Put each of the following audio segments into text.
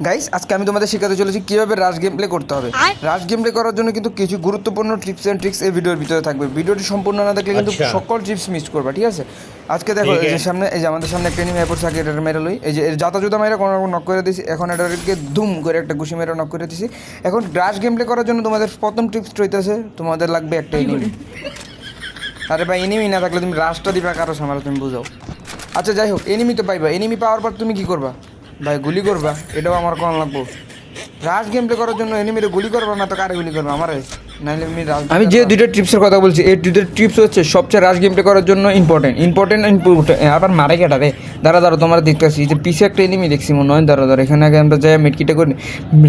Guys আজকে আমি তোমাদের শেখাতে চলেছি কীভাবে রাশ গেম প্লে করতে হবে। রাশ গেম প্লে করার জন্য কিন্তু কিছু গুরুত্বপূর্ণ টিপস অ্যান্ড ট্রিক্স এই ভিডিওর ভিতরে থাকবে। ভিডিওটি সম্পূর্ণ না দেখলে কিন্তু अच्छा সকল টিপস মিস করবা, ঠিক আছে? আজকে দেখো ठीक এই है। যে সামনে এই যে আমাদের সামনে একটা এনিমি এয়ারপোর্ট থাকে, এটা মেরে লই। এই যে এর জাতা জুতা মেরে কোনো নক করে দিয়েছি, এখন এটাকে ধুম করে একটা ঘুষি মেরে নক করে দিয়েছি। এখন রাশ গেম প্লে করার জন্য তোমাদের প্রথম টিপস রইতেছে, তোমাদের লাগবে একটা এনিমি। আরে ভাই এনিমি না থাকলে তুমি রাশটা দিবা কারো সামাল, তুমি বুঝাও। আচ্ছা যাই হোক, এনিমি তো পাইবা, এনিমি পাওয়ার পর তুমি কী করবা? ভাই গুলি করবা, এটাও আমার কোন লাগবো। রাশ গেম প্লে করার জন্য এনিমিরে গুলি করবো না তো কারে গুলি করবো? আমারে নাইলে আমি যে দুইটা টিপসের কথা বলছি, এই দুইটা টিপস হচ্ছে সবচেয়ে রাশ গেম প্লে করার জন্য ইম্পর্টেন্ট আবার মারে কেটা রে। দাঁড়া তোমরা দেখতেছি যে পিছে একটা এনিমি দেখছি মনে হয়। দাঁড়া এখানে আগে আমরা যাই মেটকিটা করি।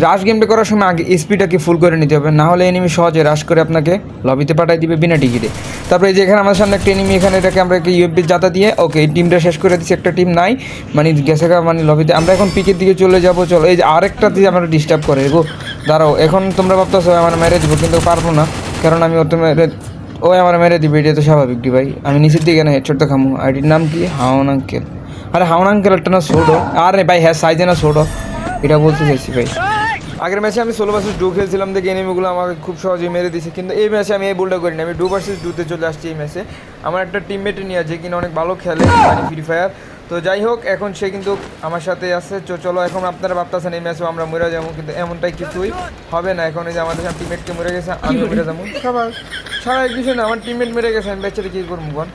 রাশ গেম প্লে করার সময় আগে স্পিডটাকে ফুল করে নিতে হবে, না হলে এনিমি সহজে রাশ করে আপনাকে লবিতে পাঠাই দিবে বিনা টিকিটে। তারপরে এই যে এখানে আমাদের সামনে একটা এনিমি, এখানে এটাকে আমরা একটা ইউএফবি জাতা দিয়ে ওকে এই টিমটা শেষ করে দিচ্ছি। একটা টিম নাই মানে গেছে মানে লবিতে। আমরা এখন পিকের দিকে চলে যাবো, চলো। এই যে আরেকটা দিয়ে আমরা ডিস্টার্ব করে গো। দাঁড়াও, এখন তোমরা ভাবতেছো আমার মেরে দিব, কিন্তু পারবো না, কারণ আমি ওর মেরে ও আমার মেরে দিবে, এটা তো স্বাভাবিক দি ভাই। আমি নিচের দিকে না হেডশটটা খামু। আইডির নাম কি? হাওন আঙ্কেল। আরে হাওন আঙ্কেল একটা না ছোটো, আরে ভাই হ্যাঁ সাইজে না ছোটো, এটা বলতে চাইছি ভাই। আগের ম্যাচে আমি 16 ভার্সেস 2 খেলছিলাম, দেখে এনিমিগুলো আমাকে খুব সহজেই মেরে দিয়েছে, কিন্তু এই ম্যাচে আমি এই ভুলটা করিনি। আমি 2 ভার্সেস 2-তে চলে আসছি এই ম্যাচে। আমার একটা টিমমেট নিয়ে আছে কিনা অনেক ভালো খেলে মানে ফ্রি ফায়ার। তো যাই হোক, এখন সে কিন্তু আমার সাথে আছে। চলো এখন আপনারা ভাবতেছেন এই ম্যাচেও আমরা মরে যাবো, কিন্তু এমনটাই কিছুই হবে না। এখন এই যে আমাদের সাথে টিমমেটকে মরে গেছে, আমি মরে যাবো সবাই। সবাই কিছু না, আমার টিমমেট মেরে গেছে, আমি বেচারে কী করবো বল?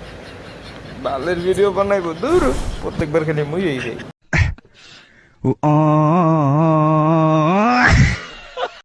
বালের ভিডিও বানাইবো দূর, প্রত্যেকবার খালি মুই যাই।